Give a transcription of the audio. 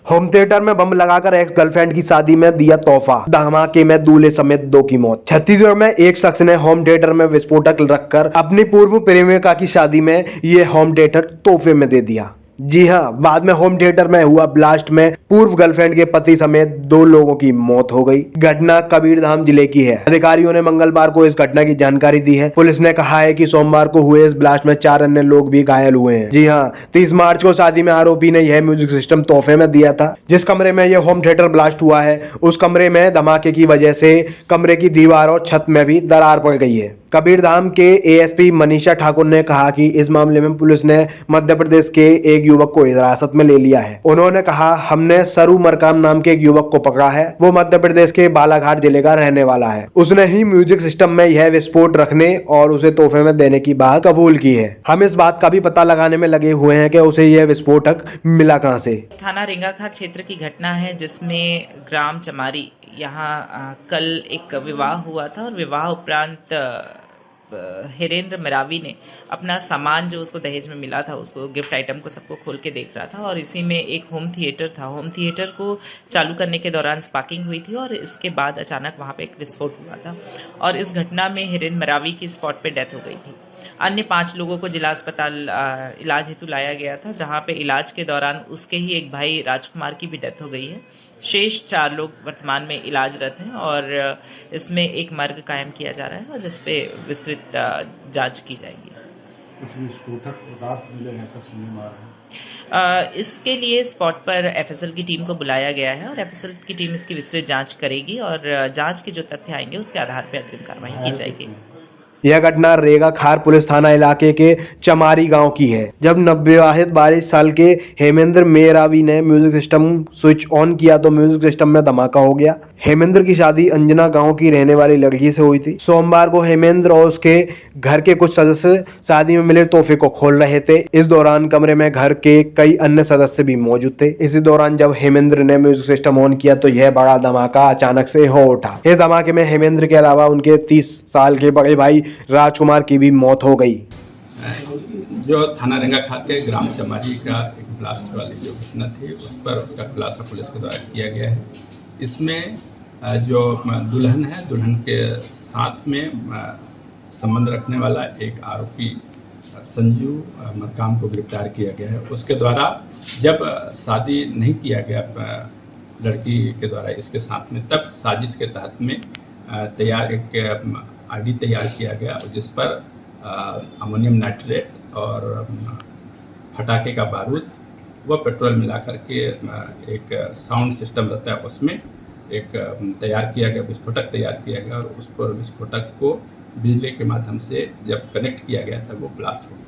Home theatre में बम लगाकर ex girlfriend की शादी में दिया तोहफा, धमाके में दूल्हे समेत 2 की मौत। छत्तीसगढ़ में एक शख्स ने होम थिएटर में विस्फोटक रखकर अपनी पूर्व प्रेमिका की शादी में ये होम थिएटर तोहफे में दे दिया। जी हाँ, बाद में होम थिएटर में हुआ ब्लास्ट में पूर्व गर्लफ्रेंड के पति समेत 2 लोगों की मौत हो गई। घटना कबीरधाम जिले की है। अधिकारियों ने मंगलवार को इस घटना की जानकारी दी है। पुलिस ने कहा है कि सोमवार को हुए इस ब्लास्ट में 4 अन्य लोग भी घायल हुए हैं। जी हाँ, 30 मार्च को शादी में आरोपी ने यह म्यूजिक सिस्टम तोहफे में दिया था। जिस कमरे में यह होम थिएटर ब्लास्ट हुआ है, उस कमरे में धमाके की वजह से कमरे की दीवार और छत में भी दरार पड़ गई है। कबीरधाम के एएसपी मनीषा ठाकुर ने कहा कि इस मामले में पुलिस ने मध्य प्रदेश के एक युवक को हिरासत में ले लिया है। उन्होंने कहा, हमने सरू मरकाम नाम के एक युवक को पकड़ा है। वो मध्य प्रदेश के बालाघाट जिले का रहने वाला है। उसने ही म्यूजिक सिस्टम में यह विस्फोट रखने और उसे तोहफे में देने की बात कबूल की है। हम इस बात का भी पता लगाने में लगे हुए हैं कि उसे यह विस्फोटक मिला कहां से। थाना रेंगाखार क्षेत्र की घटना है, जिसमें ग्राम चमारी यहाँ कल एक विवाह हुआ था और विवाह उपरांत हिरेंद्र मरावी ने अपना सामान जो उसको दहेज में मिला था, उसको गिफ्ट आइटम को सबको खोल के देख रहा था और इसी में एक होम थिएटर था। होम थिएटर को चालू करने के दौरान स्पार्किंग हुई थी और इसके बाद अचानक वहाँ पे एक विस्फोट हुआ था और इस घटना में हिरेंद्र मरावी की स्पॉट पे डेथ हो गई थी। अन्य 5 लोगों को जिला अस्पताल इलाज हेतु लाया गया था, जहाँ पे इलाज के दौरान उसके ही एक भाई राजकुमार की भी डेथ हो गई है। शेष 4 लोग वर्तमान में इलाजरत हैं और इसमें एक मर्ग कायम किया जा रहा है और जिस पे विस्तृत जांच की जाएगी। कुछ विस्फोटक पदार्थ मिले हैं, ऐसा सुनने में आ रहा है। इसके लिए स्पॉट पर एफएसएल की टीम को बुलाया गया है और एफएसएल की टीम इसकी विस्तृत जांच करेगी और जांच के जो तथ्य आएंगे उसके आधार पर अग्रिम कार्रवाई की जाएगी। यह घटना रेगाखार पुलिस थाना इलाके के चमारी गांव की है, जब नवविवाहित 22 साल के हेमेंद्र मेरावी ने म्यूजिक सिस्टम स्विच ऑन किया तो म्यूजिक सिस्टम में धमाका हो गया। हेमेंद्र की शादी अंजना गांव की रहने वाली लड़की से हुई थी। सोमवार को हेमेंद्र और उसके घर के कुछ सदस्य शादी में मिले तोहफे को खोल रहे थे। इस दौरान कमरे में घर के कई अन्य सदस्य भी मौजूद थे। इसी दौरान जब हेमेंद्र ने म्यूजिक सिस्टम ऑन किया तो यह बड़ा धमाका अचानक से हो उठा। इस धमाके में हेमेंद्र के अलावा उनके 30 साल के बड़े भाई राजकुमार की भी मौत हो गई। जो थाना रेंगाखार के ग्राम चमारी का एक ब्लास्ट वाली जो घटना थी, उस पर उसका खुलासा पुलिस के द्वारा किया गया है। इसमें जो दुल्हन है, दुल्हन के साथ में संबंध रखने वाला एक आरोपी संजू मरकाम को गिरफ्तार किया गया है। उसके द्वारा जब शादी नहीं किया गया लड़की के द्वारा इसके साथ में, तब साजिश के तहत में तैयार एक आईडी तैयार किया गया जिस पर अमोनियम नाइट्रेट और फटाके का बारूद व पेट्रोल मिला करके एक साउंड सिस्टम रहता है, उसमें एक तैयार किया गया, विस्फोटक तैयार किया गया और उस पर विस्फोटक को बिजली के माध्यम से जब कनेक्ट किया गया तब वो ब्लास्ट हो गया।